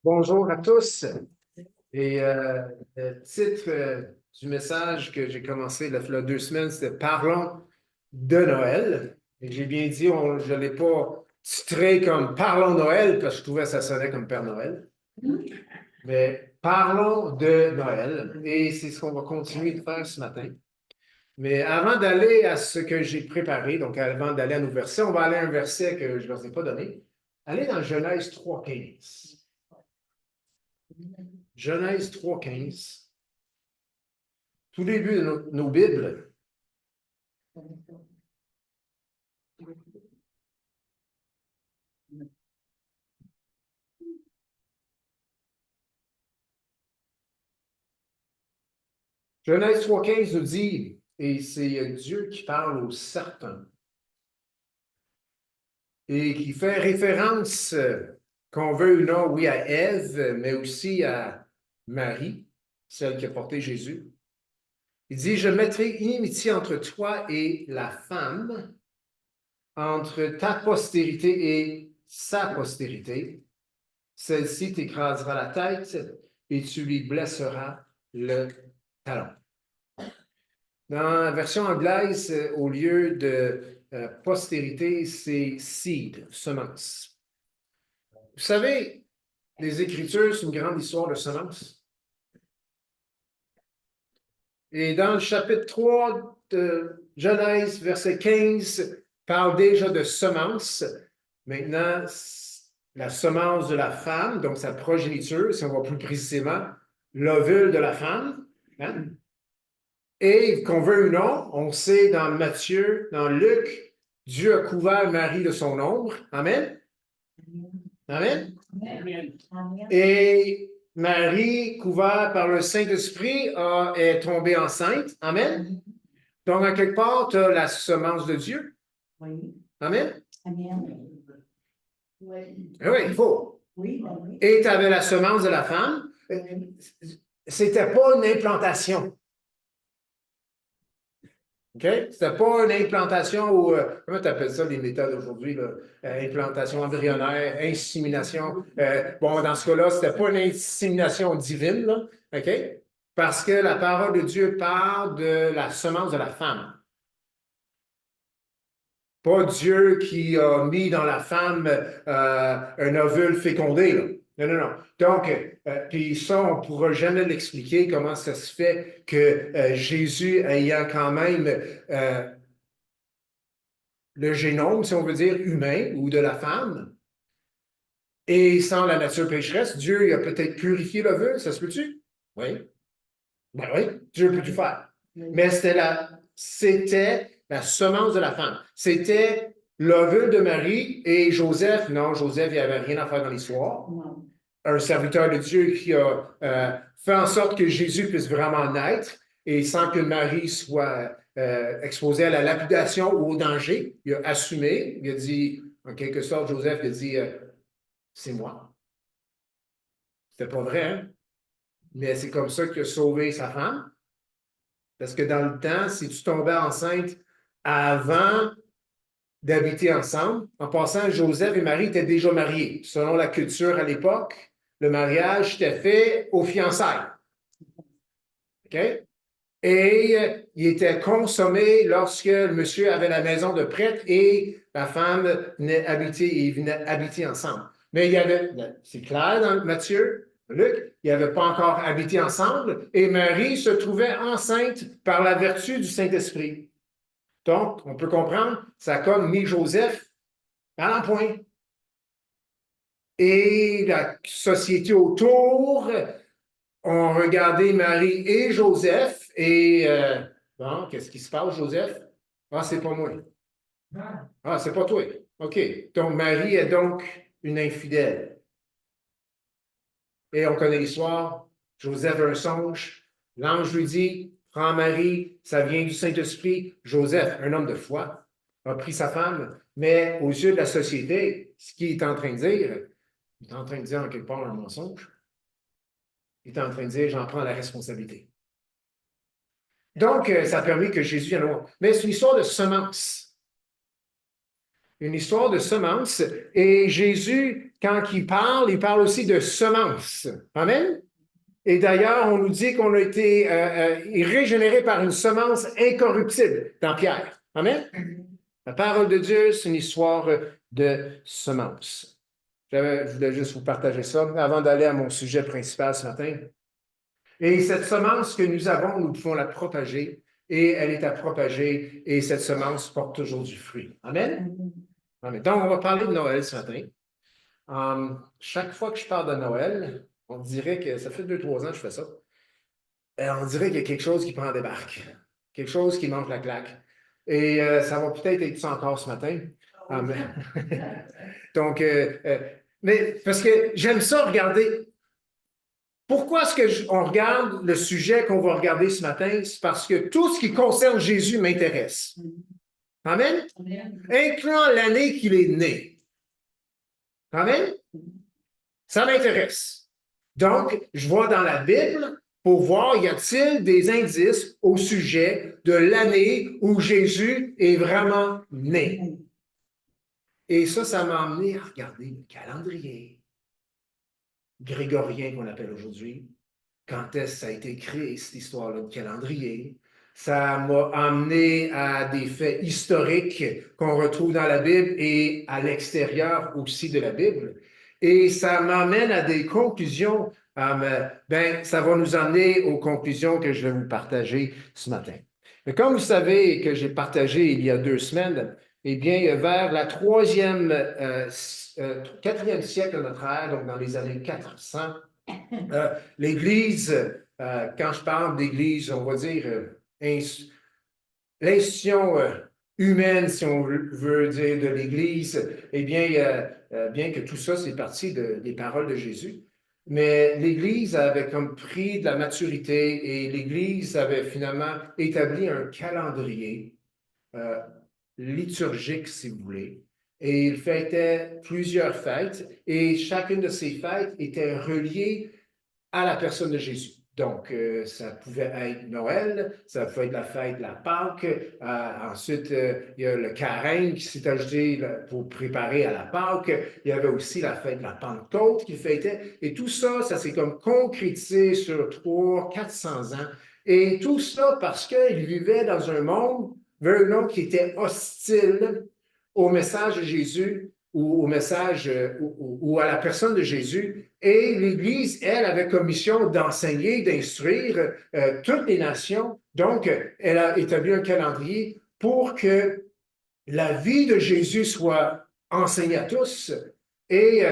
Bonjour à tous. Et le titre du message que j'ai commencé il y a 2 semaines, c'était Parlons de Noël. Et j'ai bien dit, je ne l'ai pas titré comme Parlons Noël parce que je trouvais que ça sonnait comme Père Noël. Mais Parlons de Noël. Et c'est ce qu'on va continuer de faire ce matin. Mais avant d'aller à ce que j'ai préparé, donc avant d'aller à nos versets, on va aller à un verset que je ne leur ai pas donné. Allez dans Genèse 3,15. Genèse 3,15. Tout début de nos Bibles. Genèse 3,15 nous dit, et c'est Dieu qui parle au serpent, et qui fait référence, qu'on veut ou non, oui, à Ève, mais aussi à Marie, celle qui a porté Jésus. Il dit, je mettrai inimitié entre toi et la femme, entre ta postérité et sa postérité. Celle-ci t'écrasera la tête et tu lui blesseras le talon. Dans la version anglaise, au lieu de postérité, c'est seed, semence. Vous savez, les Écritures, c'est une grande histoire de semences. Et dans le chapitre 3 de Genèse, verset 15, parle déjà de semences. Maintenant, la semence de la femme, donc sa progéniture, si on va plus précisément, l'ovule de la femme. Hein? Et qu'on veut ou non, on sait dans Matthieu, dans Luc, Dieu a couvert Marie de son ombre. Amen. Amen. Amen. Et Marie, couverte par le Saint-Esprit, est tombée enceinte. Amen. Donc, en quelque part, tu as la semence de Dieu. Oui. Amen. Amen. Oui. Oui, il faut. Oui, oui. Et tu avais la semence de la femme. C'était pas une implantation. OK? C'était pas une implantation ou, comment tu appelles ça, les méthodes aujourd'hui, implantation embryonnaire, insémination. Bon, dans ce cas-là, c'était pas une insémination divine, là, OK? Parce que la parole de Dieu parle de la semence de la femme. Pas Dieu qui a mis dans la femme un ovule fécondé, là. Non, non, non. Donc, puis ça, on ne pourra jamais l'expliquer comment ça se fait que Jésus, ayant quand même le génome, si on veut dire, humain ou de la femme, et sans la nature pécheresse, Dieu il a peut-être purifié l'ovule, ça se peut-tu? Oui. Ben oui, Dieu peut tout faire. Mais c'était la semence de la femme. C'était l'ovule de Marie et Joseph. Non, Joseph, il n'y avait rien à faire dans l'histoire. Un serviteur de Dieu qui a fait en sorte que Jésus puisse vraiment naître et sans que Marie soit exposée à la lapidation ou au danger. Il a assumé, il a dit, en quelque sorte, Joseph, il a dit, c'est moi. C'était pas vrai, hein? Mais c'est comme ça qu'il a sauvé sa femme. Parce que dans le temps, si tu tombais enceinte avant d'habiter ensemble, en passant, Joseph et Marie étaient déjà mariés. Selon la culture à l'époque, le mariage était fait aux fiançailles. OK? Et il était consommé lorsque le monsieur avait la maison de prêtre et la femme venait habiter ensemble. Mais il y avait, c'est clair dans Matthieu, Luc, ils n'avaient pas encore habité ensemble et Marie se trouvait enceinte par la vertu du Saint-Esprit. Donc, on peut comprendre, ça a comme mis Joseph à l'empoint. Et la société autour ont regardé Marie et Joseph et bon, qu'est-ce qui se passe, Joseph? Ah, c'est pas moi. Ah, c'est pas toi. OK. Donc, Marie est donc une infidèle. Et on connaît l'histoire. Joseph a un songe. L'ange lui dit, prends Marie, ça vient du Saint-Esprit. Joseph, un homme de foi, a pris sa femme, mais aux yeux de la société, ce qu'il est en train de dire, il est en train de dire en quelque part un mensonge. Il est en train de dire, j'en prends la responsabilité. Donc, ça a permis que Jésus vienne au monde. Mais c'est une histoire de semence. Une histoire de semences. Et Jésus, quand il parle aussi de semences. Amen? Et d'ailleurs, on nous dit qu'on a été régénéré par une semence incorruptible dans Pierre. Amen? La parole de Dieu, c'est une histoire de semences. Je voulais juste vous partager ça avant d'aller à mon sujet principal ce matin. Et cette semence que nous avons, nous pouvons la propager et elle est à propager et cette semence porte toujours du fruit. Amen? Amen. Donc, on va parler de Noël ce matin. Chaque fois que je parle de Noël, on dirait que ça fait 2-3 ans que je fais ça. On dirait qu'il y a quelque chose qui prend des barques, quelque chose qui manque la claque. Et ça va peut-être être ça encore ce matin. Donc, mais parce que j'aime ça regarder. Pourquoi est-ce qu'on regarde le sujet qu'on va regarder ce matin? C'est parce que tout ce qui concerne Jésus m'intéresse. Amen? Incluant l'année qu'il est né. Amen? Ça m'intéresse. Donc, je vois dans la Bible pour voir, y a-t-il des indices au sujet de l'année où Jésus est vraiment né? Et ça m'a amené à regarder le calendrier grégorien qu'on appelle aujourd'hui. Quand est-ce que ça a été créé, cette histoire-là de calendrier? Ça m'a amené à des faits historiques qu'on retrouve dans la Bible et à l'extérieur aussi de la Bible. Et ça m'amène à des conclusions. Ça va nous amener aux conclusions que je vais vous partager ce matin. Mais comme vous savez et que j'ai partagé il y a 2 semaines, eh bien, vers la 4e siècle de notre ère, donc dans les années 400, l'Église, quand je parle d'Église, on va dire l'institution humaine, si on veut dire, de l'Église, eh bien, bien que tout ça, c'est parti des paroles de Jésus, mais l'Église avait comme pris de la maturité et l'Église avait finalement établi un calendrier liturgique, si vous voulez. Et il fêtait plusieurs fêtes et chacune de ces fêtes était reliée à la personne de Jésus. Donc, ça pouvait être Noël, ça pouvait être la fête de la Pâque. Ensuite, il y a le carême qui s'est ajouté pour préparer à la Pâque. Il y avait aussi la fête de la Pentecôte qui fêtait. Et tout ça, ça s'est comme concrétisé sur 300-400 ans. Et tout ça parce qu'ils vivaient dans un monde, non, qui était hostile au message de Jésus ou au message ou à la personne de Jésus. Et l'Église, elle, avait comme mission d'enseigner, d'instruire toutes les nations. Donc, elle a établi un calendrier pour que la vie de Jésus soit enseignée à tous. Et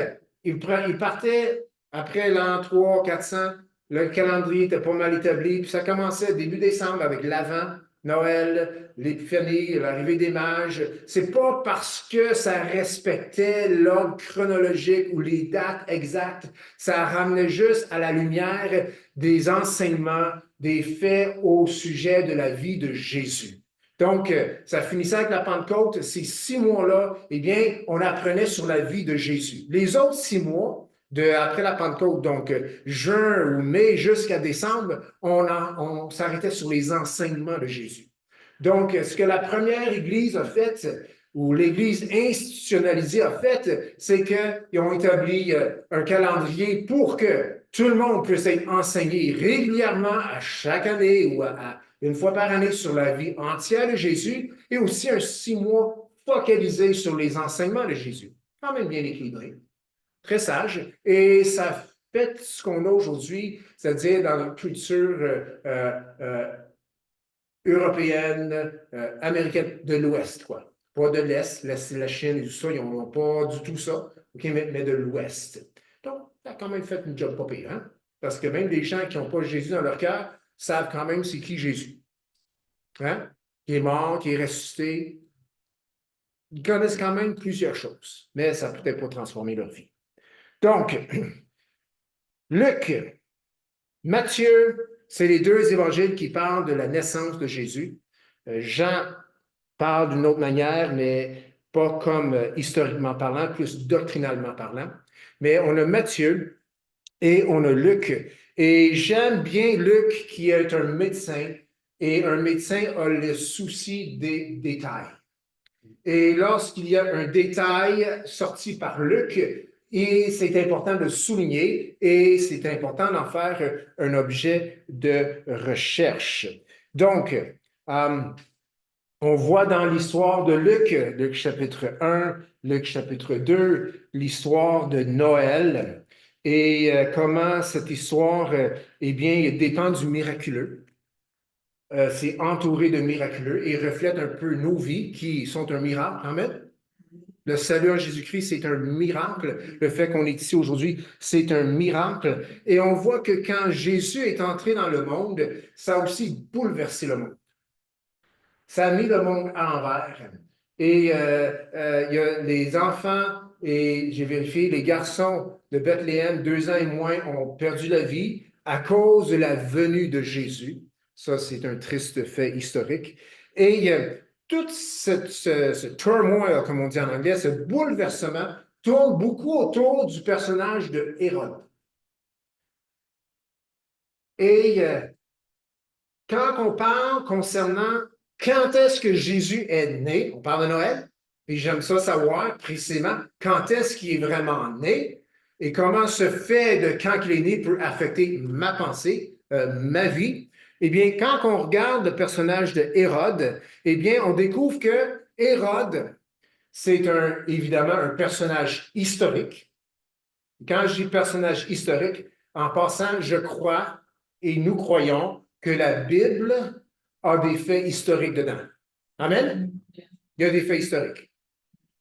il partait après l'an 300, 400, le calendrier était pas mal établi, puis ça commençait début décembre avec l'Avent, Noël, l'Épiphanie, l'arrivée des mages. C'est pas parce que ça respectait l'ordre chronologique ou les dates exactes, ça ramenait juste à la lumière des enseignements, des faits au sujet de la vie de Jésus. Donc, ça finissait avec la Pentecôte. Ces 6 mois-là, eh bien, on apprenait sur la vie de Jésus. Les autres 6 mois, après la Pentecôte, donc juin ou mai jusqu'à décembre, on s'arrêtait sur les enseignements de Jésus. Donc, ce que la première Église a fait, ou l'Église institutionnalisée a fait, c'est qu'ils ont établi un calendrier pour que tout le monde puisse être enseigné régulièrement à chaque année ou une fois par année sur la vie entière de Jésus et aussi un 6 mois focalisé sur les enseignements de Jésus. Quand même bien équilibré. Très sage. Et ça fait ce qu'on a aujourd'hui, c'est-à-dire dans notre culture européenne, américaine de l'Ouest, quoi. Pas de l'Est, la Chine et tout ça, ils n'ont pas du tout ça, okay, mais de l'Ouest. Donc, ça a quand même fait une job pas pire, hein? Parce que même les gens qui n'ont pas Jésus dans leur cœur savent quand même c'est qui Jésus. Hein? Qui est mort, qui est ressuscité. Ils connaissent quand même plusieurs choses, mais ça n'a peut-être pas transformé leur vie. Donc, Luc, Matthieu, c'est les 2 évangiles qui parlent de la naissance de Jésus. Jean parle d'une autre manière, mais pas comme historiquement parlant, plus doctrinalement parlant. Mais on a Matthieu et on a Luc. Et j'aime bien Luc qui est un médecin, et un médecin a le souci des détails. Et lorsqu'il y a un détail sorti par Luc, et c'est important de le souligner et c'est important d'en faire un objet de recherche. Donc, on voit dans l'histoire de Luc, Luc chapitre 1, Luc chapitre 2, l'histoire de Noël et comment cette histoire, eh bien, dépend du miraculeux. C'est entouré de miraculeux et reflète un peu nos vies qui sont un miracle. Amen. Le salut en Jésus-Christ, c'est un miracle. Le fait qu'on est ici aujourd'hui, c'est un miracle. Et on voit que quand Jésus est entré dans le monde, ça a aussi bouleversé le monde. Ça a mis le monde à l'envers. Et il y a les enfants, et j'ai vérifié, les garçons de Bethléem, 2 ans et moins, ont perdu la vie à cause de la venue de Jésus. Ça, c'est un triste fait historique. Et tout ce turmoil, comme on dit en anglais, ce bouleversement, tourne beaucoup autour du personnage de Hérode. Et quand on parle concernant quand est-ce que Jésus est né, on parle de Noël, et j'aime ça savoir précisément quand est-ce qu'il est vraiment né et comment ce fait de quand il est né peut affecter ma pensée, ma vie. Eh bien, quand on regarde le personnage de Hérode, eh bien, on découvre que Hérode, c'est évidemment un personnage historique. Quand je dis personnage historique, en passant, je crois et nous croyons que la Bible a des faits historiques dedans. Amen? Il y a des faits historiques.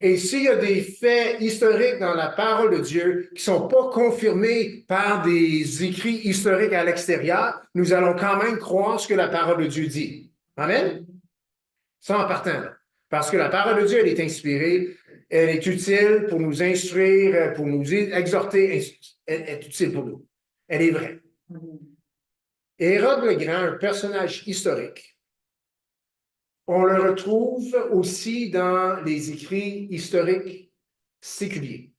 Et s'il y a des faits historiques dans la parole de Dieu qui ne sont pas confirmés par des écrits historiques à l'extérieur, nous allons quand même croire ce que la parole de Dieu dit. Amen? Ça en partant. Parce que la parole de Dieu, elle est inspirée, elle est utile pour nous instruire, pour nous exhorter, elle est utile pour nous. Elle est vraie. Hérode le Grand, un personnage historique, on le retrouve aussi dans les écrits historiques séculiers.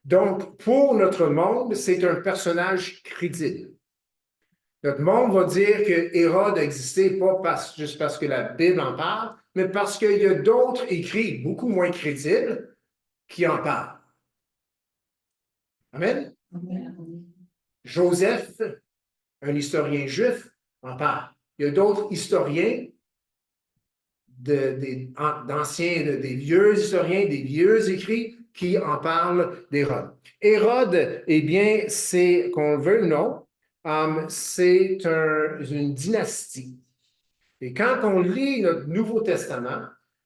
Donc, pour notre monde, c'est un personnage crédible. Notre monde va dire que Hérode a existé pas juste parce que la Bible en parle, mais parce qu'il y a d'autres écrits beaucoup moins crédibles qui en parlent. Amen? Amen. Joseph, un historien juif, en parle. Il y a d'autres historiens d'anciens, des vieux historiens, des vieux écrits qui en parlent d'Hérode. Hérode, eh bien, c'est, qu'on le veuille ou non, c'est une dynastie. Et quand on lit notre Nouveau Testament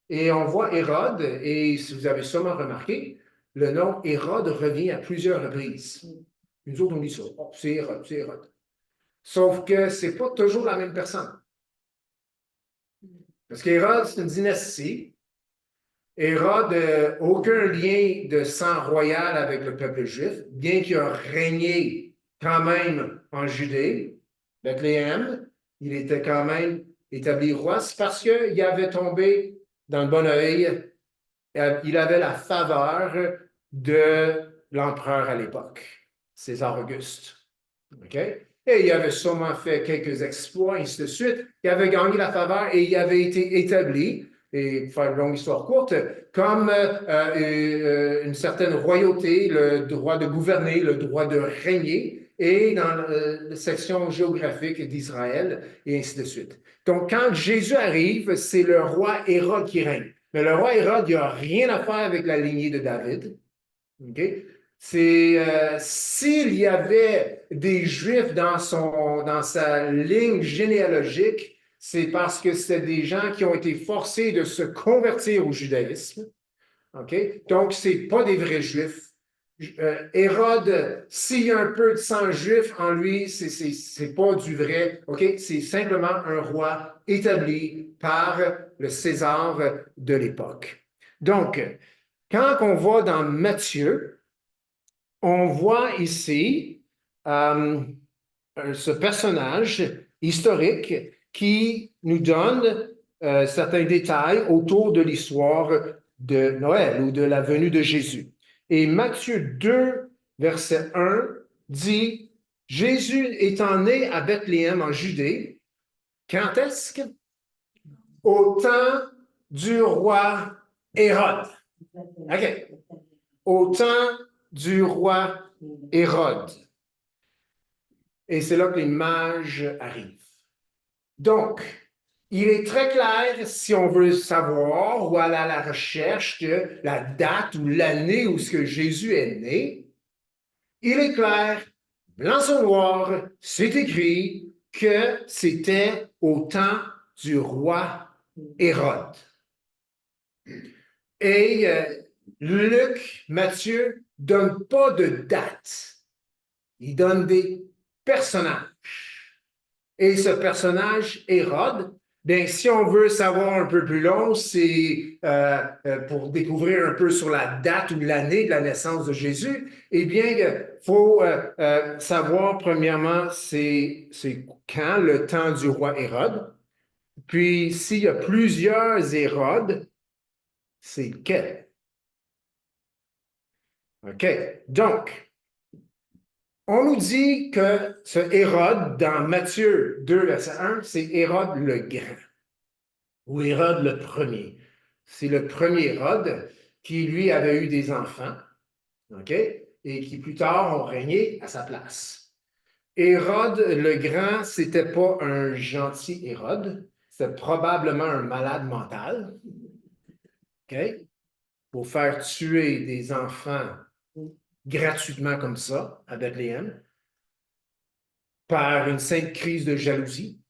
et on voit Hérode, et si vous avez sûrement remarqué, le nom Hérode revient à plusieurs reprises. Nous autres, on lit ça. Oh, c'est Hérode, c'est Hérode. Sauf que ce n'est pas toujours la même personne. Parce qu'Hérode, c'est une dynastie. Hérode n'a aucun lien de sang royal avec le peuple juif, bien qu'il a régné quand même en Judée, Bethléem, il était quand même établi roi. C'est parce qu'il avait tombé dans le bon œil, il avait la faveur de l'empereur à l'époque, César Auguste. OK? Et il avait sûrement fait quelques exploits, ainsi de suite. Il avait gagné la faveur et il avait été établi, et pour faire une longue histoire courte, comme une certaine royauté, le droit de gouverner, le droit de régner, et dans la section géographique d'Israël, et ainsi de suite. Donc, quand Jésus arrive, c'est le roi Hérode qui règne. Mais le roi Hérode, il n'a rien à faire avec la lignée de David. OK? C'est s'il y avait des Juifs dans sa ligne généalogique, c'est parce que c'était des gens qui ont été forcés de se convertir au judaïsme. OK? Donc, ce n'est pas des vrais Juifs. Hérode, s'il y a un peu de sang juif en lui, c'est pas du vrai. OK? C'est simplement un roi établi par le César de l'époque. Donc, quand on va dans Matthieu, on voit ici ce personnage historique qui nous donne certains détails autour de l'histoire de Noël ou de la venue de Jésus. Et Matthieu 2, verset 1 dit, Jésus étant né à Bethléem en Judée, quand est-ce que? Au temps du roi Hérode. OK. Au temps du roi Hérode. Et c'est là que les mages arrivent. Donc, il est très clair, si on veut savoir ou aller à la recherche de la date ou l'année où ce que Jésus est né, il est clair, blanc sur noir, c'est écrit que c'était au temps du roi Hérode. Et Luc, Matthieu, ne donnent pas de date. Ils donnent des personnages. Et ce personnage, Hérode, bien, si on veut savoir un peu plus long, c'est pour découvrir un peu sur la date ou l'année de la naissance de Jésus, eh bien, il faut savoir, premièrement, c'est quand le temps du roi Hérode. Puis, s'il y a plusieurs Hérodes, c'est lequel? OK. Donc, on nous dit que ce Hérode, dans Matthieu 2, verset 1, c'est Hérode le Grand, ou Hérode le Premier. C'est le premier Hérode qui, lui, avait eu des enfants, OK, et qui plus tard ont régné à sa place. Hérode le Grand, c'était pas un gentil Hérode, c'était probablement un malade mental, OK, pour faire tuer des enfants gratuitement comme ça à Bethléem, par une simple crise de jalousie,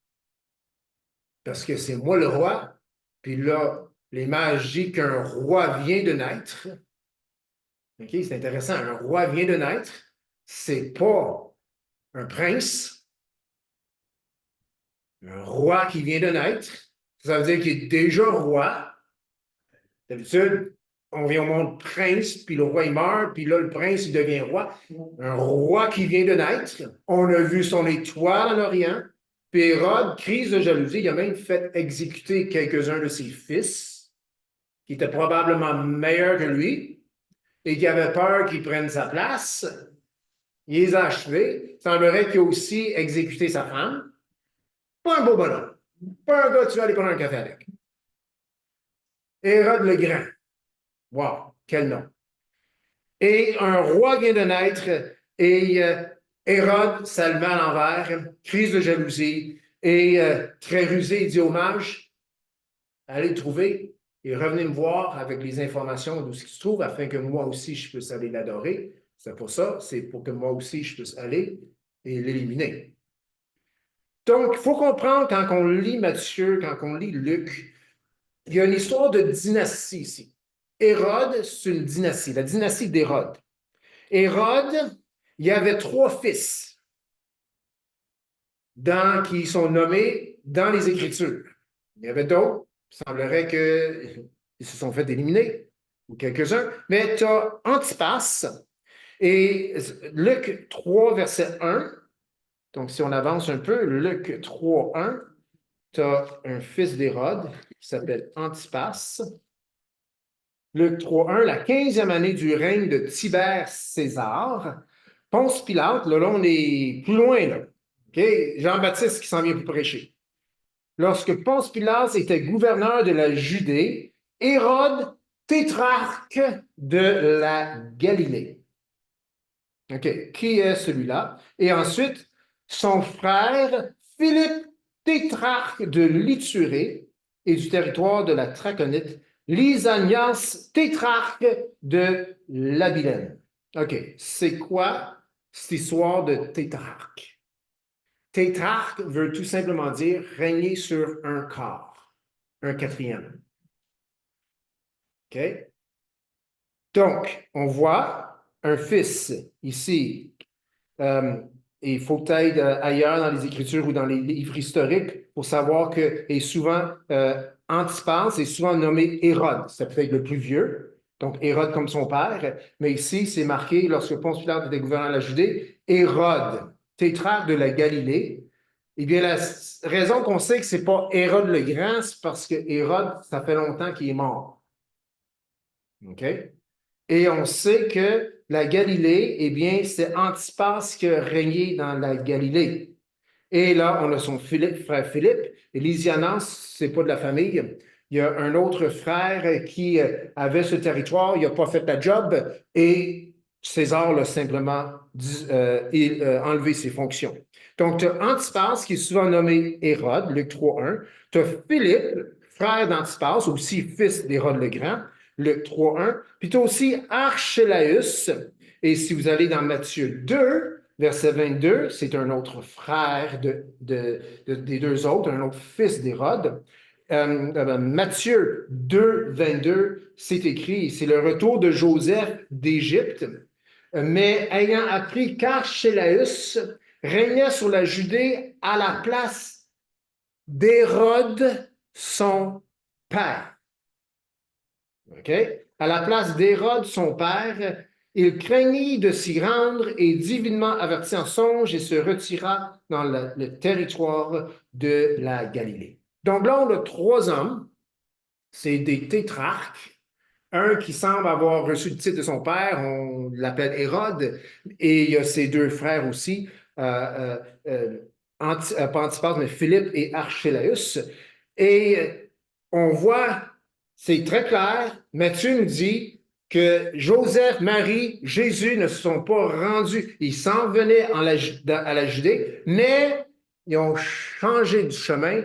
parce que c'est moi le roi, puis là, les mages disent qu'un roi vient de naître. OK, c'est intéressant, un roi vient de naître, c'est pas un prince, un roi qui vient de naître, ça veut dire qu'il est déjà roi. D'habitude, on vient au monde prince, puis le roi il meurt, puis là, le prince il devient roi. Un roi qui vient de naître, on a vu son étoile en Orient, puis Hérode, crise de jalousie, il a même fait exécuter quelques-uns de ses fils, qui étaient probablement meilleurs que lui, et qui avaient peur qu'il prenne sa place. Il les a achevés. Il semblerait qu'il a aussi exécuté sa femme. Pas un beau bonhomme. Pas un gars que tu vas aller prendre un café avec. Hérode le Grand. Wow, quel nom. Et un roi vient de naître et Hérode, ça le met à l'envers, crise de jalousie et très rusé, il dit aux mages, allez le trouver et revenez me voir avec les informations d'où il se trouve afin que moi aussi je puisse aller l'adorer. C'est pour ça, c'est pour que moi aussi je puisse aller et l'éliminer. Donc, il faut comprendre quand on lit Matthieu, quand on lit Luc, il y a une histoire de dynastie ici. Hérode, c'est une dynastie, la dynastie d'Hérode. Hérode, il y avait 3 fils qui sont nommés dans les Écritures. Il y avait d'autres, il semblerait qu'ils se sont fait éliminer, ou quelques-uns, mais tu as Antipas et Luc 3, verset 1. Donc, si on avance un peu, Luc 3, 1, tu as un fils d'Hérode qui s'appelle Antipas. Luc 3, 1, la 15e année du règne de Tibère César. Ponce Pilate, là, on est plus loin, là. Okay? Jean-Baptiste qui s'en vient pour prêcher. Lorsque Ponce Pilate était gouverneur de la Judée, Hérode, tétrarque de la Galilée. OK, qui est celui-là? Et ensuite, son frère Philippe, tétrarque de l'Ithurée et du territoire de la Traconite, Lysanias, tétrarque de l'Abilène. OK, c'est quoi cette histoire de tétrarque? Tétrarque veut tout simplement dire régner sur un corps, un quatrième. OK? Donc, on voit un fils ici. Il faut peut-être ailleurs dans les Écritures ou dans les livres historiques pour savoir que, et souvent, Antipas est souvent nommé Hérode. C'est peut-être le plus vieux, donc Hérode comme son père, mais ici, c'est marqué, lorsque Ponce Pilate était gouverneur de la Judée, Hérode, tétrarque de la Galilée. Eh bien, la raison qu'on sait que ce n'est pas Hérode le Grand, c'est parce que Hérode, ça fait longtemps qu'il est mort. OK? Et on sait que la Galilée, eh bien, c'est Antipas qui a régné dans la Galilée. Et là, on a son frère Philippe. Et Lysianas, c'est pas de la famille. Il y a un autre frère qui avait ce territoire, il n'a pas fait la job et César l'a simplement enlevé ses fonctions. Donc, tu as Antipas, qui est souvent nommé Hérode, Luc 3.1. Tu as Philippe, frère d'Antipas, aussi fils d'Hérode le Grand, Luc 3.1. Puis tu as aussi Archélaüs. Et si vous allez dans Matthieu 2, verset 22, c'est un autre frère des deux autres, un autre fils d'Hérode. Matthieu 2, 22, c'est écrit, c'est le retour de Joseph d'Égypte, mais ayant appris qu'Archélaüs régnait sur la Judée à la place d'Hérode, son père. OK? À la place d'Hérode, son père, il craignit de s'y rendre et divinement averti en songe et se retira dans le territoire de la Galilée. Donc là, on a trois hommes, c'est des tétrarques. Un qui semble avoir reçu le titre de son père, on l'appelle Hérode, et il y a ses deux frères aussi, pas Antipas, mais Philippe et Archélaüs. Et on voit, c'est très clair, Matthieu nous dit que Joseph, Marie, Jésus ne se sont pas rendus. Ils s'en venaient à la Judée, mais ils ont changé du chemin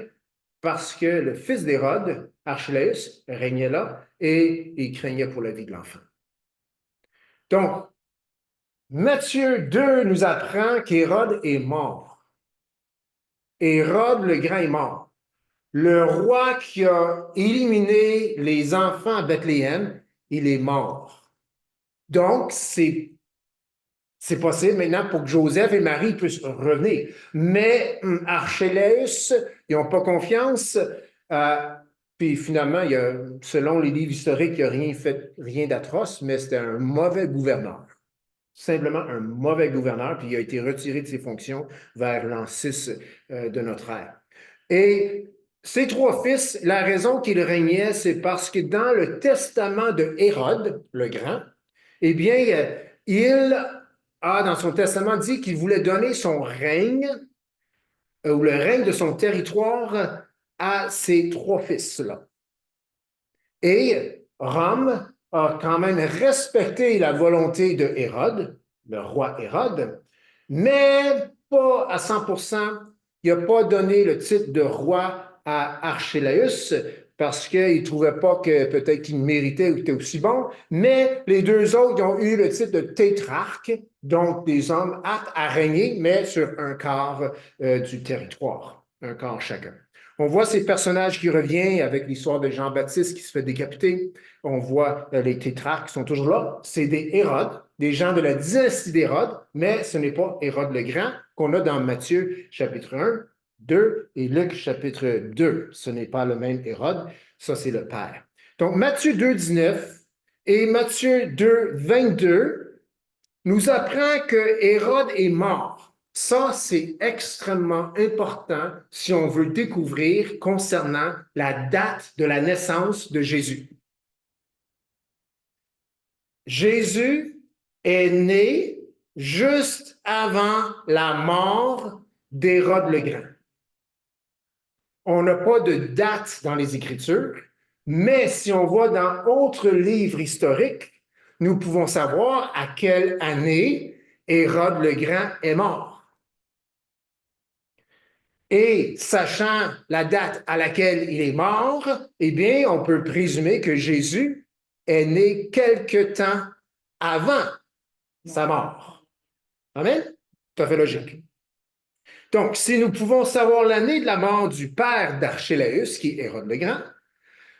parce que le fils d'Hérode, Archélaüs, régnait là et il craignait pour la vie de l'enfant. Donc, Matthieu 2 nous apprend qu'Hérode est mort. Hérode le Grand est mort. Le roi qui a éliminé les enfants à Bethléem, il est mort. Donc, c'est possible maintenant pour que Joseph et Marie puissent revenir. Mais Archélaüs, ils n'ont pas confiance. Puis finalement, selon les livres historiques, il n'a rien fait, rien d'atroce, mais c'était un mauvais gouverneur. Simplement un mauvais gouverneur, puis il a été retiré de ses fonctions vers l'an 6 de notre ère. Et ces trois fils, la raison qu'ils régnaient, c'est parce que dans le testament de Hérode, le Grand, eh bien, il a, dans son testament, dit qu'il voulait donner son règne, ou le règne de son territoire, à ces trois fils-là. Et Rome a quand même respecté la volonté de Hérode, le roi Hérode, mais pas à 100%. Il n'a pas donné le titre de roi à Archélaüs parce qu'il ne trouvait pas que peut-être qu'il méritait ou qu'il était aussi bon, mais les deux autres ont eu le titre de tétrarque, donc des hommes aptes à régner, mais sur un quart du territoire, un quart chacun. On voit ces personnages qui reviennent avec l'histoire de Jean-Baptiste qui se fait décapiter. On voit les tétrarques qui sont toujours là. C'est des Hérodes, des gens de la dynastie d'Hérode, mais ce n'est pas Hérode le Grand qu'on a dans Matthieu chapitre 1, 2 et Luc chapitre 2. Ce n'est pas le même Hérode, ça c'est le Père. Donc Matthieu 2, 19 et Matthieu 2, 22 nous apprend que Hérode est mort. Ça, c'est extrêmement important si on veut découvrir concernant la date de la naissance de Jésus. Jésus est né juste avant la mort d'Hérode le Grand. On n'a pas de date dans les Écritures, mais si on va dans d'autres livres historiques, nous pouvons savoir à quelle année Hérode le Grand est mort. Et sachant la date à laquelle il est mort, eh bien, on peut présumer que Jésus est né quelque temps avant sa mort. Amen? Tout à fait logique. Donc, si nous pouvons savoir l'année de la mort du père d'Archélaüs, qui est Hérode le Grand,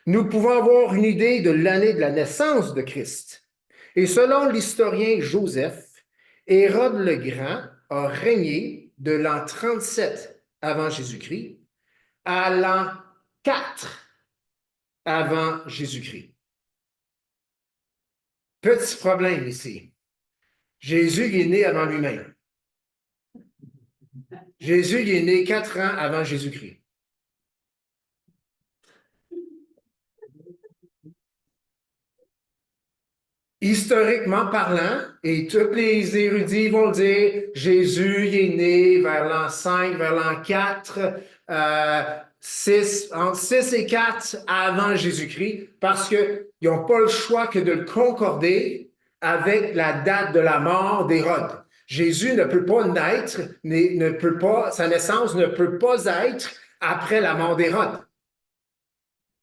nous pouvons avoir une idée de l'année de la naissance de Christ. Et selon l'historien Joseph, Hérode le Grand a régné de l'an 37 avant Jésus-Christ à l'an 4 avant Jésus-Christ. Petit problème ici. Jésus est né avant lui-même. Jésus est né 4 ans avant Jésus-Christ. Historiquement parlant, et tous les érudits vont dire, Jésus est né vers l'an 5, vers l'an 4, entre 6 et 4 avant Jésus-Christ, parce qu'ils n'ont pas le choix que de le concorder avec la date de la mort d'Hérode. Jésus ne peut pas naître, sa naissance ne peut pas être après la mort d'Hérode.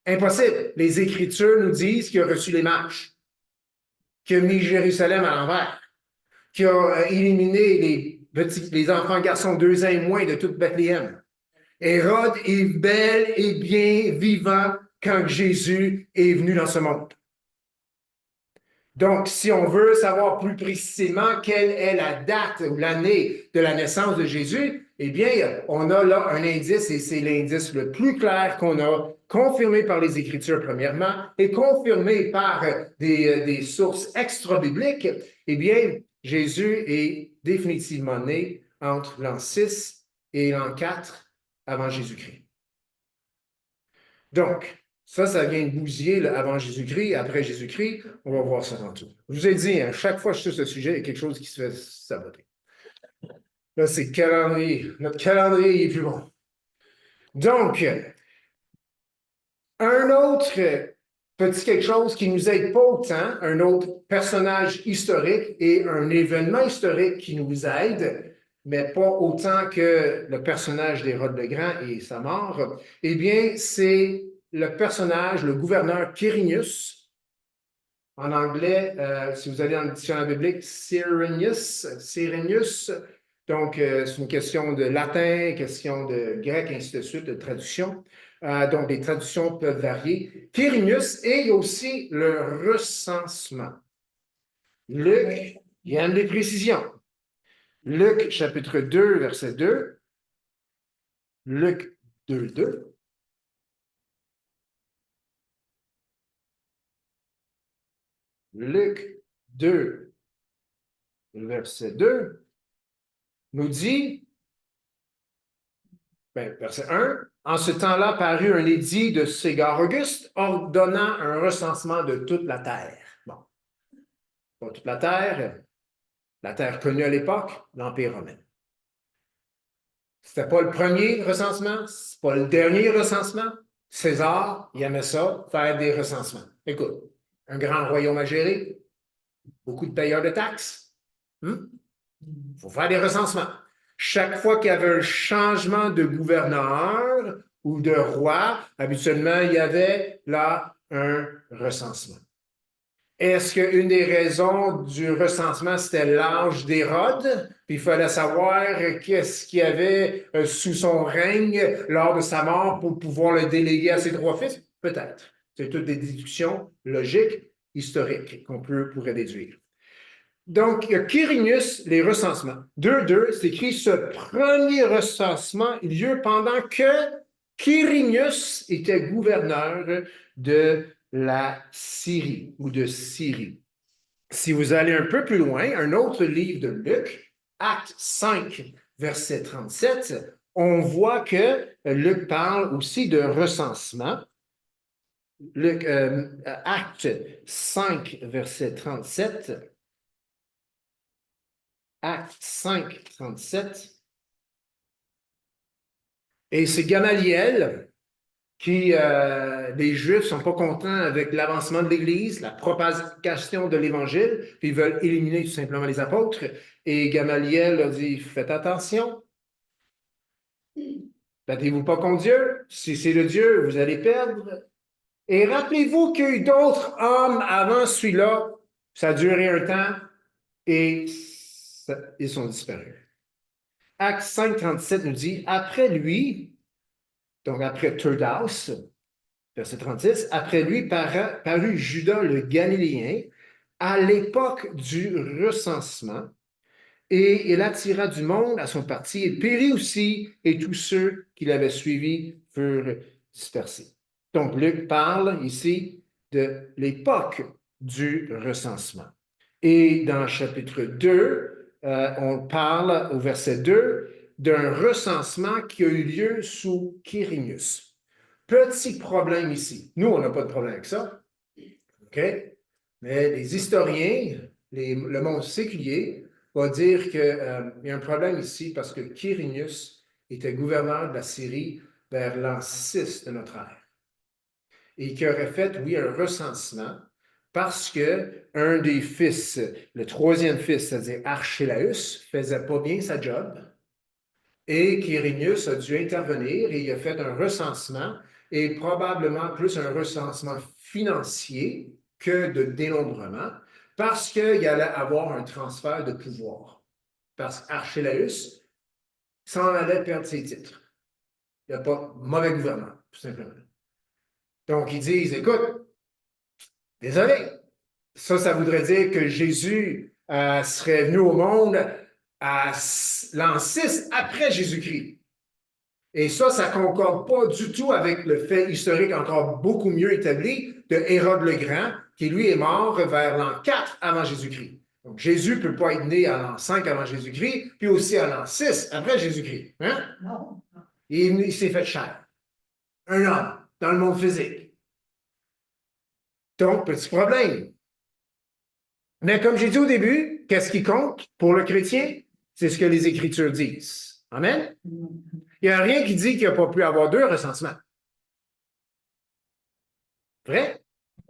Impossible. Les Écritures nous disent qu'il a reçu les marches, qu'il a mis Jérusalem à l'envers, qu'il a éliminé les enfants garçons 2 ans et moins de toute Bethléem. Hérode est bel et bien vivant quand Jésus est venu dans ce monde. Donc, si on veut savoir plus précisément quelle est la date ou l'année de la naissance de Jésus, eh bien, on a là un indice, et c'est l'indice le plus clair qu'on a, confirmé par les Écritures premièrement, et confirmé par des sources extra-bibliques. Eh bien, Jésus est définitivement né entre l'an 6 et l'an 4 avant Jésus-Christ. Donc, ça vient de bousiller là, avant Jésus-Christ, après Jésus-Christ. On va voir ça tantôt. Je vous ai dit, hein, chaque fois que je suis sur ce sujet, il y a quelque chose qui se fait saboter. Là, c'est le calendrier. Notre calendrier est plus bon. Donc, un autre petit quelque chose qui nous aide pas autant, un autre personnage historique et un événement historique qui nous aide, mais pas autant que le personnage d'Hérode le Grand et sa mort, eh bien, c'est le personnage, le gouverneur Quirinius. En anglais, si vous allez dans le dictionnaire biblique, Cyrenius. Donc, c'est une question de latin, question de grec, ainsi de suite, de traduction. Donc, les traductions peuvent varier. Quirinius, et il y a aussi le recensement. Luc, il y a des précisions. Luc, chapitre 2, verset 2. Luc 2, 2. Luc 2, verset 2, nous dit, verset 1, en ce temps-là parut un édit de César Auguste ordonnant un recensement de toute la terre. Bon, pas toute la terre connue à l'époque, l'Empire romain. C'était pas le premier recensement, c'est pas le dernier recensement. César, il aimait ça, faire des recensements. Écoute, un grand royaume à gérer, beaucoup de payeurs de taxes. Il faut faire des recensements. Chaque fois qu'il y avait un changement de gouverneur ou de roi, habituellement, il y avait là un recensement. Est-ce qu'une des raisons du recensement, c'était l'âge d'Hérode? Puis il fallait savoir qu'est-ce qu'il y avait sous son règne lors de sa mort pour pouvoir le déléguer à ses 3 fils? Peut-être. C'est toutes des déductions logiques, historiques qu'on pourrait déduire. Donc, Quirinius, les recensements. 2.2, c'est écrit ce premier recensement eut lieu pendant que Quirinius était gouverneur de la Syrie ou de Syrie. Si vous allez un peu plus loin, un autre livre de Luc, Acte 5, verset 37, on voit que Luc parle aussi de recensement. Luc, Acte 5, verset 37. Acte 5, 37. Et c'est Gamaliel qui, les Juifs ne sont pas contents avec l'avancement de l'Église, la propagation de l'Évangile, puis ils veulent éliminer tout simplement les apôtres. Et Gamaliel a dit, faites attention. Battez-vous pas contre Dieu. Si c'est le Dieu, vous allez perdre. Et rappelez-vous qu'il y a eu d'autres hommes avant celui-là. Ça a duré un temps et ils sont disparus. Acte 5, 37 nous dit, après lui, donc après Theudas, verset 36, après lui parut Judas le Galiléen à l'époque du recensement, et il attira du monde à son parti, et périt aussi, et tous ceux qui l'avaient suivi furent dispersés. Donc Luc parle ici de l'époque du recensement. Et dans le chapitre 2, on parle au verset 2 d'un recensement qui a eu lieu sous Quirinius. Petit problème ici. Nous, on n'a pas de problème avec ça. OK? Mais les historiens, le monde séculier, va dire qu'il y a un problème ici parce que Quirinius était gouverneur de la Syrie vers l'an 6 de notre ère. Et qui aurait fait, oui, un recensement parce que un des fils, le troisième fils, c'est-à-dire Archélaüs, faisait pas bien sa job. Et Quirinius a dû intervenir et il a fait un recensement et probablement plus un recensement financier que de dénombrement parce qu'il allait avoir un transfert de pouvoir. Parce qu'Archélaüs s'en allait perdre ses titres. Il n'y a pas de mauvais gouvernement, tout simplement. Donc, ils disent, écoute, désolé, ça voudrait dire que Jésus serait venu au monde à l'an 6 après Jésus-Christ. Et ça ne concorde pas du tout avec le fait historique encore beaucoup mieux établi de Hérode le Grand, qui lui est mort vers l'an 4 avant Jésus-Christ. Donc Jésus ne peut pas être né à l'an 5 avant Jésus-Christ, puis aussi à l'an 6 après Jésus-Christ. Hein? Non. Il s'est fait chair. Un homme dans le monde physique. Donc, petit problème. Mais comme j'ai dit au début, qu'est-ce qui compte pour le chrétien? C'est ce que les Écritures disent. Amen? Il n'y a rien qui dit qu'il n'y a pas pu avoir deux recensements. Vrai?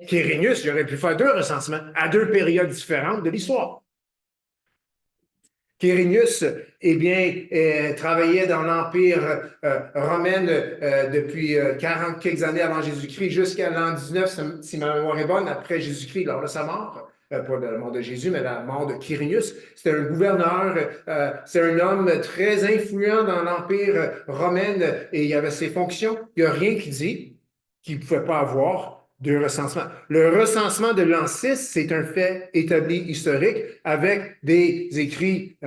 Quirinius, il aurait pu faire deux recensements à deux périodes différentes de l'histoire. Quirinius, eh bien, travaillait dans l'Empire romain depuis 40 quelques années avant Jésus-Christ jusqu'à l'an 19, si ma mémoire est bonne, après Jésus-Christ, lors de sa mort. Pas la mort de Jésus, mais la mort de Quirinius. C'était un gouverneur, c'est un homme très influent dans l'Empire romain et il avait ses fonctions. Il n'y a rien qui dit qu'il ne pouvait pas avoir deux recensements. Le recensement de l'an 6, c'est un fait établi historique avec des écrits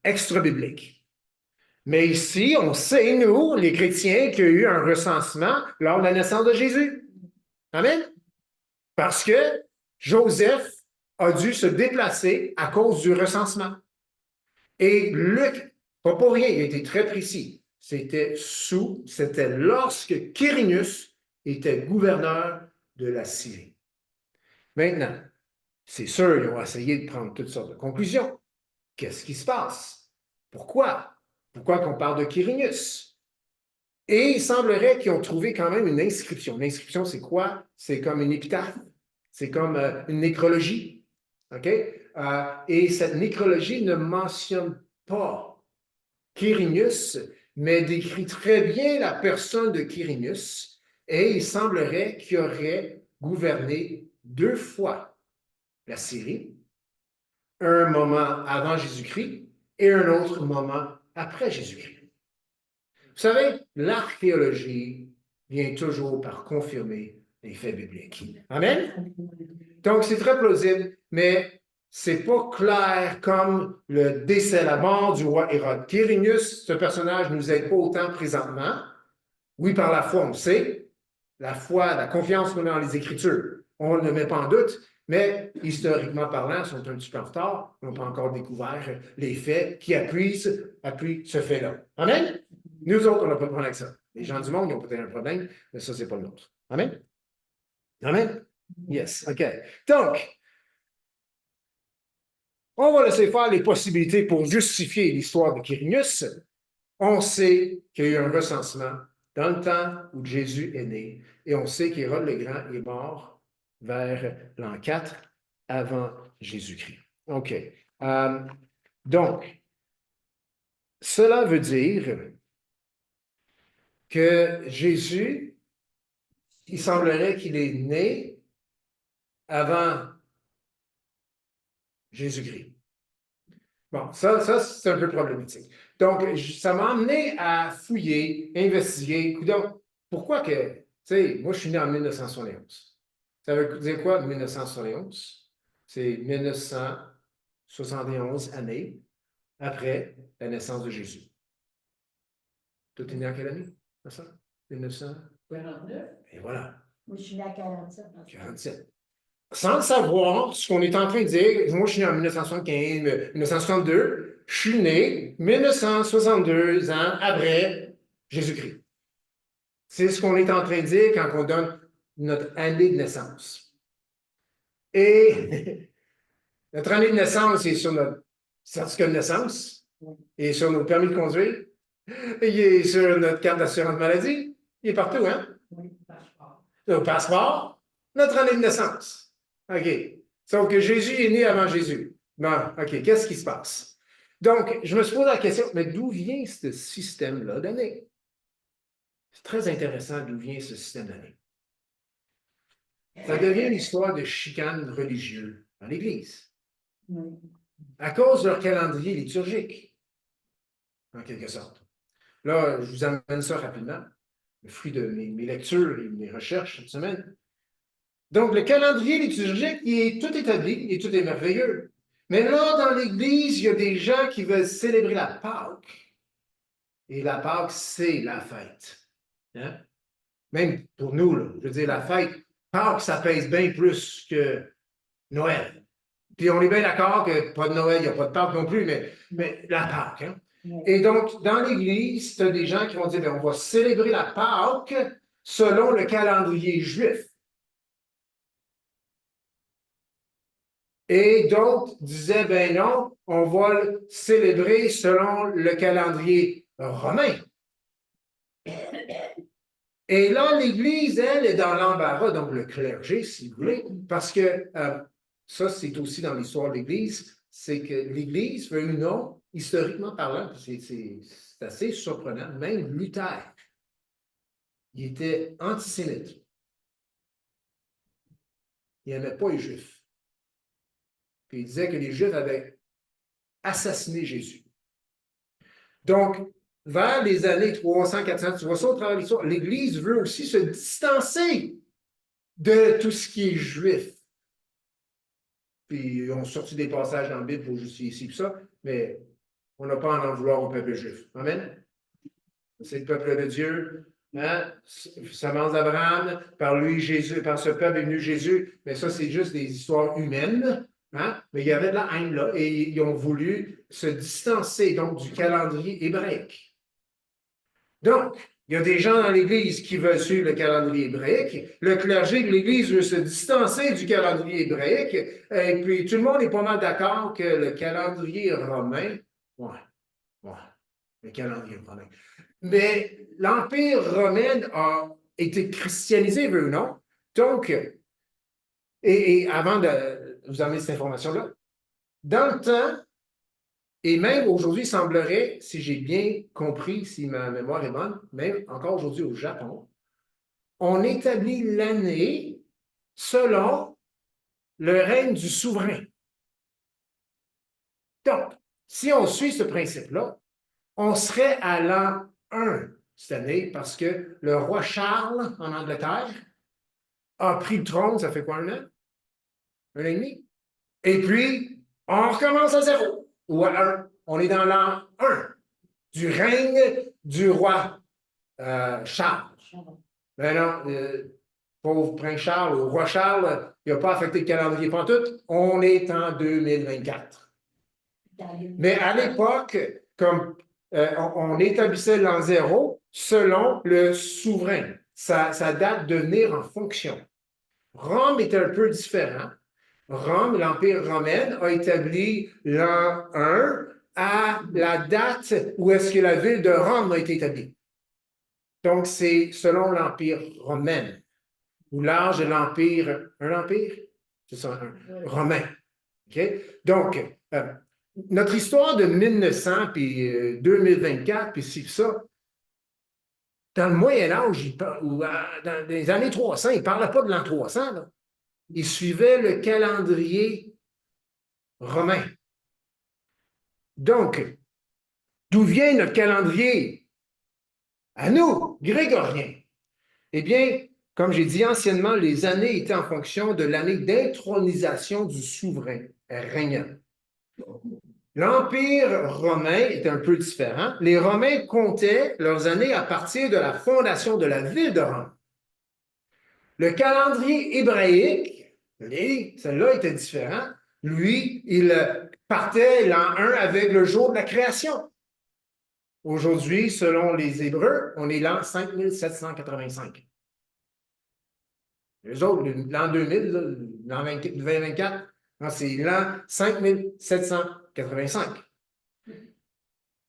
extra-bibliques. Mais ici, on sait, nous, les chrétiens, qu'il y a eu un recensement lors de la naissance de Jésus. Amen? Parce que Joseph a dû se déplacer à cause du recensement. Et Luc, pas pour rien, il a été très précis. C'était lorsque Quirinius était gouverneur de la Syrie. Maintenant, c'est sûr, ils ont essayé de prendre toutes sortes de conclusions. Qu'est-ce qui se passe? Pourquoi? Pourquoi qu'on parle de Quirinius? Et il semblerait qu'ils ont trouvé quand même une inscription. L'inscription, c'est quoi? C'est comme une épitaphe. C'est comme une nécrologie. OK? Et cette nécrologie ne mentionne pas Quirinius, mais décrit très bien la personne de Quirinius. Et il semblerait qu'il aurait gouverné deux fois la Syrie, un moment avant Jésus-Christ et un autre moment après Jésus-Christ. Vous savez, l'archéologie vient toujours par confirmer les faits bibliques. Amen? Donc, c'est très plausible, mais c'est pas clair comme le décès, la mort du roi Hérode. Quirinius, ce personnage nous aide pas autant présentement. Oui, par la foi, on le sait. La foi, la confiance qu'on a dans les Écritures, on ne le met pas en doute, mais historiquement parlant, ils sont un petit peu en retard. On n'a pas encore découvert les faits qui appuient ce fait-là. Amen? Nous autres, on n'a pas de problème avec ça. Les gens du monde, ils ont peut-être un problème, mais ça, c'est pas le nôtre. Amen? Amen? Yes, OK. Donc, on va laisser faire les possibilités pour justifier l'histoire de Quirinius. On sait qu'il y a eu un recensement dans le temps où Jésus est né, et on sait qu'Hérode le Grand est mort vers l'an 4 avant Jésus-Christ. OK. Donc, cela veut dire que Jésus, il semblerait qu'il est né avant Jésus-Christ. Bon, ça c'est un peu problématique. Donc, ça m'a amené à fouiller, investiguer. Donc, pourquoi que, tu sais, moi, je suis né en 1971. Ça veut dire quoi, 1971? C'est 1971 années après la naissance de Jésus. Toi, tu es né en quelle année? Ça? 1900? 49. Et voilà. Moi, je suis née à 47. 47. Sans savoir ce qu'on est en train de dire, moi je suis né en 1975, 1962, je suis né 1962 ans après Jésus-Christ. C'est ce qu'on est en train de dire quand on donne notre année de naissance. Et notre année de naissance est sur notre certificat de naissance, et sur nos permis de conduire, et il est sur notre carte d'assurance maladie, Il est partout, hein? Oui, passeport. Au passeport, notre année de naissance. OK. Sauf que Jésus est né avant Jésus. Bon, OK. Qu'est-ce qui se passe? Donc, je me suis posé la question, mais d'où vient ce système-là d'année? C'est très intéressant d'où vient ce système d'année. Ça devient une histoire de chicane religieuse dans l'Église, Oui. à cause de leur calendrier liturgique, en quelque sorte. Là, je vous amène ça rapidement, le fruit de mes lectures et mes recherches cette semaine. Donc, le calendrier liturgique, il est tout établi, et tout est merveilleux. Mais là, dans l'Église, il y a des gens qui veulent célébrer la Pâque. Et la Pâque, c'est la fête. Hein? Même pour nous, là, je veux dire, la fête, Pâques, ça pèse bien plus que Noël. Puis on est bien d'accord que pas de Noël, il n'y a pas de Pâques non plus, mais la Pâque. Hein? Oui. Et donc, dans l'Église, tu as des gens qui vont dire, bien, on va célébrer la Pâque selon le calendrier juif. Et d'autres disaient, ben non, on va le célébrer selon le calendrier romain. Et là, l'Église, elle, est dans l'embarras, donc le clergé, si vous voulez, parce que ça, c'est aussi dans l'histoire de l'Église, c'est que l'Église, veut ou non, historiquement parlant, c'est assez surprenant, même Luther, il était antisémite. Il n'aimait pas les Juifs. Puis il disait que les Juifs avaient assassiné Jésus. Donc, vers les années 300, 400, tu vois ça au travers de l'histoire, l'Église veut aussi se distancer de tout ce qui est juif. Puis, on sorti des passages dans la Bible pour justifier ici et ça, mais on n'a pas à en vouloir au peuple juif. Amen? C'est le peuple de Dieu. Hein? Semence d'Abraham, par lui, Jésus, par ce peuple est venu Jésus, mais ça, c'est juste des histoires humaines. Hein? Mais il y avait de la haine là, et ils ont voulu se distancer donc du calendrier hébraïque. Donc, il y a des gens dans l'Église qui veulent suivre le calendrier hébraïque. Le clergé de l'Église veut se distancer du calendrier hébraïque. Et puis, tout le monde est pas mal d'accord que le calendrier romain, ouais, le calendrier romain. Mais l'Empire romain a été christianisé, veut ou non. Donc, et avant de vous amener cette information-là, dans le temps, et même aujourd'hui, il semblerait, si j'ai bien compris, si ma mémoire est bonne, même encore aujourd'hui au Japon, on établit l'année selon le règne du souverain. Donc, si on suit ce principe-là, on serait à l'an 1 cette année parce que le roi Charles en Angleterre a pris le trône, ça fait quoi, un an? Un an et demi? Et puis, on recommence à zéro, ou à 1. On est dans l'an 1 du règne du roi Charles. Mais non, pauvre prince Charles, le roi Charles, il n'a pas affecté le calendrier pantoute. On est en 2024. Mais à l'époque, comme on établissait l'an 0 selon le souverain, sa date de venir en fonction. Rome était un peu différent. Rome, l'Empire romain, a établi l'an 1 à la date où est-ce que la ville de Rome a été établie. Donc, c'est selon l'Empire romain, ou l'âge de l'Empire, un empire? C'est ça, un romain. Okay? Donc, notre histoire de 1900, puis 2024, puis ci, ça, dans le Moyen Âge, ou dans les années 300, il ne parlait pas de l'an 300, là. Il suivait le calendrier romain. Donc, d'où vient notre calendrier? À nous, grégorien. Eh bien, comme j'ai dit anciennement, les années étaient en fonction de l'année d'intronisation du souverain régnant. L'Empire romain était un peu différent. Les Romains comptaient leurs années à partir de la fondation de la ville de Rome. Le calendrier hébraïque, celui-là était différent. Lui, il partait l'an 1 avec le jour de la création. Aujourd'hui, selon les Hébreux, on est l'an 5785. Les autres, l'an 2000, l'an 2024, c'est l'an 5785.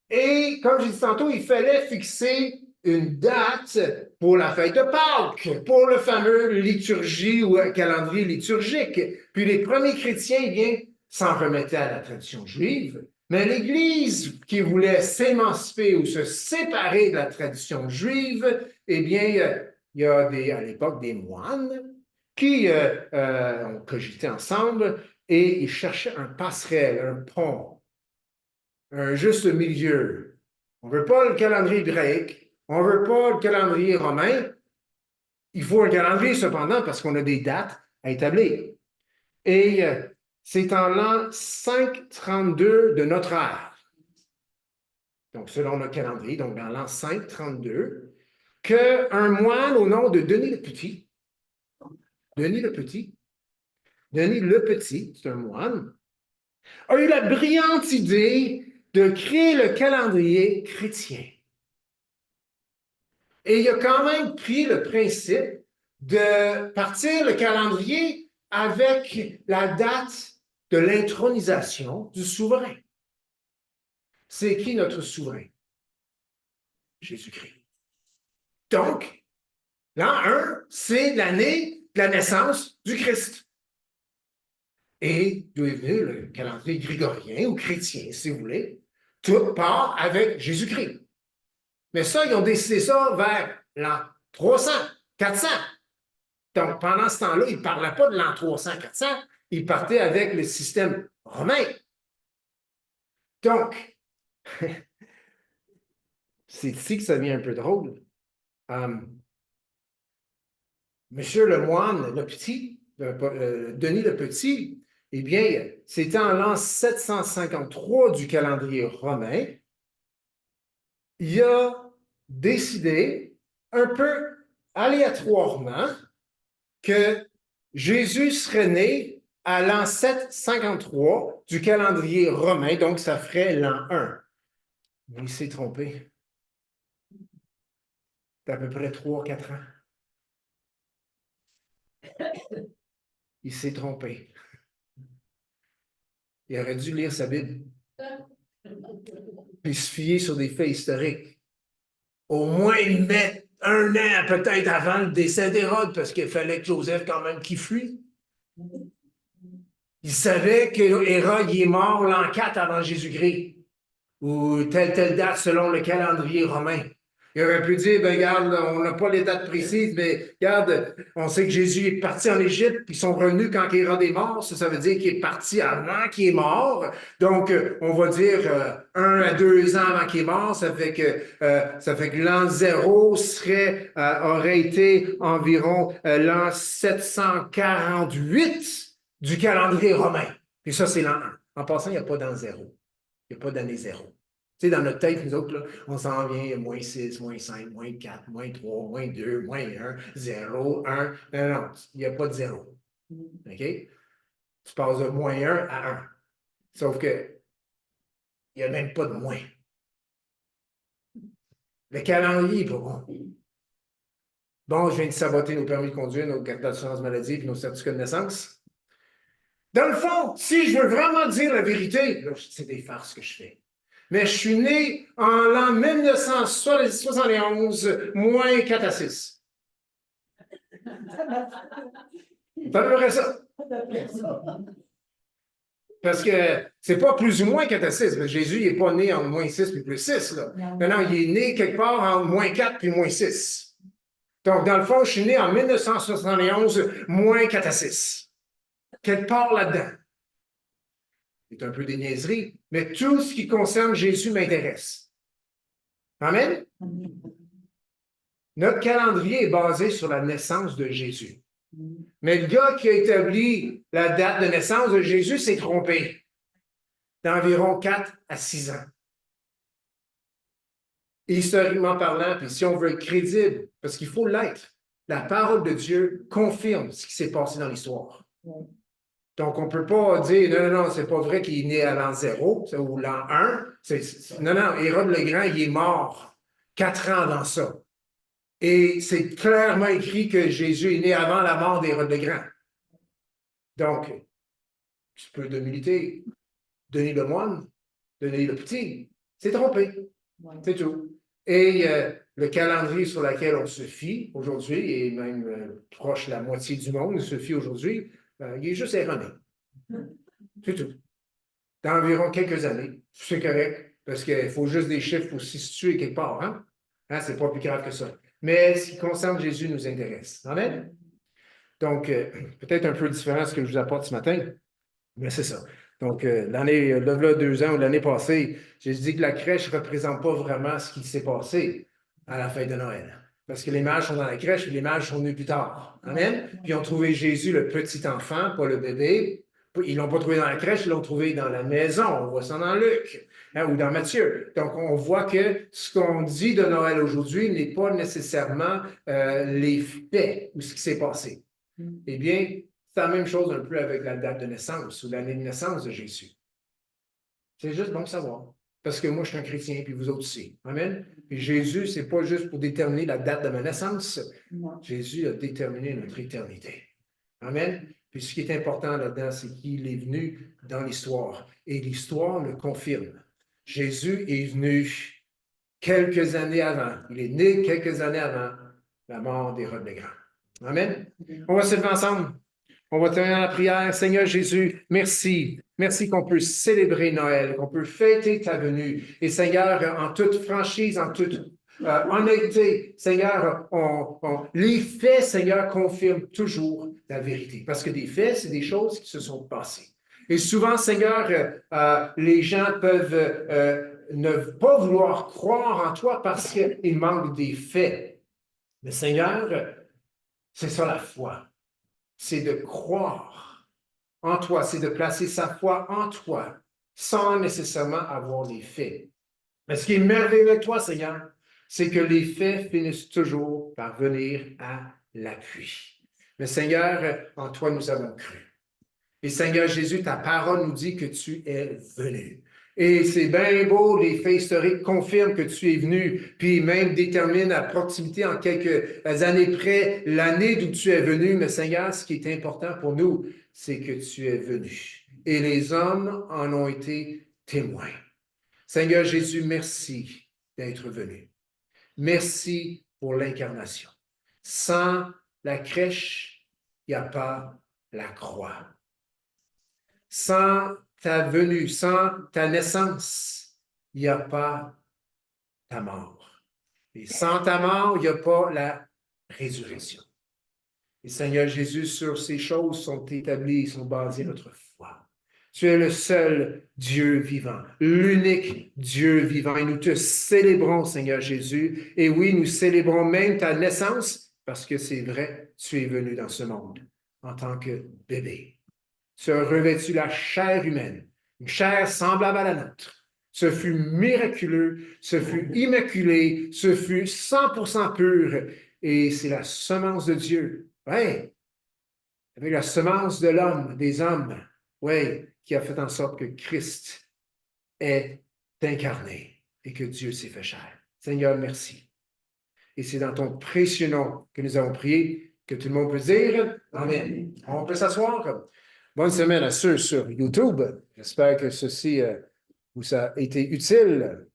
Et comme j'ai dit tantôt, il fallait fixer une date pour la fête de Pâques, pour le fameux liturgie ou calendrier liturgique. Puis les premiers chrétiens, eh bien, s'en remettaient à la tradition juive, mais l'Église qui voulait s'émanciper ou se séparer de la tradition juive, eh bien, il y a à l'époque des moines qui ont cogité ensemble et ils cherchaient un passerelle, un pont, un juste milieu. On ne veut pas le calendrier grec, on ne veut pas le calendrier romain. Il faut un calendrier cependant parce qu'on a des dates à établir. Et c'est en l'an 532 de notre ère, donc selon notre calendrier, donc dans l'an 532, qu'un moine au nom de Denis le Petit, Denis le Petit, c'est un moine, a eu la brillante idée de créer le calendrier chrétien. Et il a quand même pris le principe de partir le calendrier avec la date de l'intronisation du souverain. C'est qui notre souverain? Jésus-Christ. Donc, l'an 1, c'est l'année de la naissance du Christ. Et d'où est venu le calendrier grégorien ou chrétien, si vous voulez, tout part avec Jésus-Christ. Mais ça, ils ont décidé ça vers l'an 300, 400. Donc, pendant ce temps-là, ils ne parlaient pas de l'an 300, 400, ils partaient avec le système romain. Donc, c'est ici que ça devient un peu drôle. Monsieur le moine, le petit, Denis le Petit, eh bien, c'était en l'an 753 du calendrier romain. Il a décidé, un peu aléatoirement, que Jésus serait né à l'an 753 du calendrier romain, donc ça ferait l'an 1. Mais il s'est trompé. C'est à peu près 3-4 ans. Il s'est trompé. Il aurait dû lire sa Bible, puis se fier sur des faits historiques. Au moins, il met un an peut-être avant le décès d'Hérode, parce qu'il fallait que Joseph quand même qu'il fuit. Il savait qu'Hérode est mort l'an 4 avant Jésus-Christ, ou telle date selon le calendrier romain. Il aurait pu dire, ben regarde, on n'a pas les dates précises, mais regarde, on sait que Jésus est parti en Égypte, puis ils sont revenus quand Hérode est mort. Ça veut dire qu'il est parti avant qu'il est mort. Donc, on va dire 1 à 2 ans avant qu'il est mort. Ça fait que l'an 0 aurait été environ l'an 748 du calendrier romain. Et ça, c'est l'an 1. En passant, il n'y a pas d'an 0. Il n'y a pas d'année 0. Tu sais, dans notre tête, nous autres, là, on s'en vient moins 6, moins 5, moins 4, moins 3, moins 2, moins 1, 0, 1. Non, non, il n'y a pas de 0. OK? Tu passes de moins 1 à 1. Sauf que il n'y a même pas de moins. Le calendrier n'est pas bon. Bon, je viens de saboter nos permis de conduire, nos cartes d'assurance maladie et nos certificats de naissance. Dans le fond, si je veux vraiment dire la vérité, c'est des farces que je fais. Mais je suis né en l'an 1971, moins 4 à 6. C'est à peu près ça. Parce que c'est pas plus ou moins 4 à 6. Mais Jésus n'est pas né en moins 6 puis plus 6. Là. Non, il est né quelque part en moins 4 puis moins 6. Donc, dans le fond, je suis né en 1971, moins 4 à 6. Quelque part là-dedans. C'est un peu des niaiseries, mais tout ce qui concerne Jésus m'intéresse. Amen? Notre calendrier est basé sur la naissance de Jésus. Mais le gars qui a établi la date de naissance de Jésus s'est trompé d'environ 4 à 6 ans. Historiquement parlant, puis si on veut être crédible, parce qu'il faut l'être, la parole de Dieu confirme ce qui s'est passé dans l'histoire. Donc, on ne peut pas dire, non, c'est pas vrai qu'il est né à l'an 0 ou l'an 1. Non, Hérode le Grand, il est mort 4 ans avant ça. Et c'est clairement écrit que Jésus est né avant la mort d'Hérode le Grand. Donc, un petit peu d'humilité. Denis le moine, Denis le petit, c'est trompé. C'est tout. Et le calendrier sur lequel on se fie aujourd'hui, et même proche de la moitié du monde se fie aujourd'hui, il est juste erroné. C'est tout. Dans environ quelques années, c'est correct, parce qu'il faut juste des chiffres pour s'y situer quelque part. Hein? C'est pas plus grave que ça. Mais ce qui concerne Jésus nous intéresse. Amen? Donc, peut-être un peu différent de ce que je vous apporte ce matin, mais c'est ça. Donc, l'année, là, 2 ans ou l'année passée, j'ai dit que la crèche ne représente pas vraiment ce qui s'est passé à la fête de Noël. Parce que les mages sont dans la crèche et les mages sont venus plus tard. Amen? Puis ils ont trouvé Jésus, le petit enfant, pas le bébé. Ils ne l'ont pas trouvé dans la crèche, ils l'ont trouvé dans la maison. On voit ça dans Luc, hein, ou dans Matthieu. Donc, on voit que ce qu'on dit de Noël aujourd'hui n'est pas nécessairement les faits ou ce qui s'est passé. Eh bien, c'est la même chose un peu avec la date de naissance ou l'année de naissance de Jésus. C'est juste bon de savoir. Parce que moi, je suis un chrétien, puis vous autres aussi. Amen? Puis Jésus, ce n'est pas juste pour déterminer la date de ma naissance. Non. Jésus a déterminé notre éternité. Amen? Puis ce qui est important là-dedans, c'est qu'il est venu dans l'histoire. Et l'histoire le confirme. Jésus est venu quelques années avant. Il est né quelques années avant la mort d'Hérode le Grand. Amen? On va se lever ensemble. On va terminer la prière. Seigneur Jésus, merci. Merci qu'on peut célébrer Noël, qu'on peut fêter ta venue. Et Seigneur, en toute franchise, en toute honnêteté, Seigneur, les faits, Seigneur, confirment toujours la vérité. Parce que des faits, c'est des choses qui se sont passées. Et souvent, Seigneur, les gens peuvent ne pas vouloir croire en toi parce qu'il manque des faits. Mais Seigneur, c'est ça la foi. C'est de croire en toi, c'est de placer sa foi en toi, sans nécessairement avoir les faits. Mais ce qui est merveilleux avec toi, Seigneur, c'est que les faits finissent toujours par venir à l'appui. Mais Seigneur, en toi, nous avons cru. Et Seigneur Jésus, ta parole nous dit que tu es venu. Et c'est bien beau, les faits historiques confirment que tu es venu, puis même déterminent à proximité en quelques années près l'année d'où tu es venu. Mais Seigneur, ce qui est important pour nous, c'est que tu es venu. Et les hommes en ont été témoins. Seigneur Jésus, merci d'être venu. Merci pour l'incarnation. Sans la crèche, il n'y a pas la croix. Sans ta venue, sans ta naissance, il n'y a pas ta mort. Et sans ta mort, il n'y a pas la résurrection. Et Seigneur Jésus, sur ces choses sont établies, sont basées notre foi. Tu es le seul Dieu vivant, l'unique Dieu vivant. Et nous te célébrons, Seigneur Jésus. Et oui, nous célébrons même ta naissance parce que c'est vrai, tu es venu dans ce monde en tant que bébé. Tu as revêtu la chair humaine, une chair semblable à la nôtre. Ce fut miraculeux, ce fut immaculé, ce fut 100% pur. Et c'est la semence de Dieu, oui, avec la semence de l'homme, des hommes, oui, qui a fait en sorte que Christ est incarné et que Dieu s'est fait chair. Seigneur, merci. Et c'est dans ton précieux nom que nous avons prié, que tout le monde peut dire Amen. On peut s'asseoir. Bonne semaine à ceux sur YouTube. J'espère que ceci vous a été utile.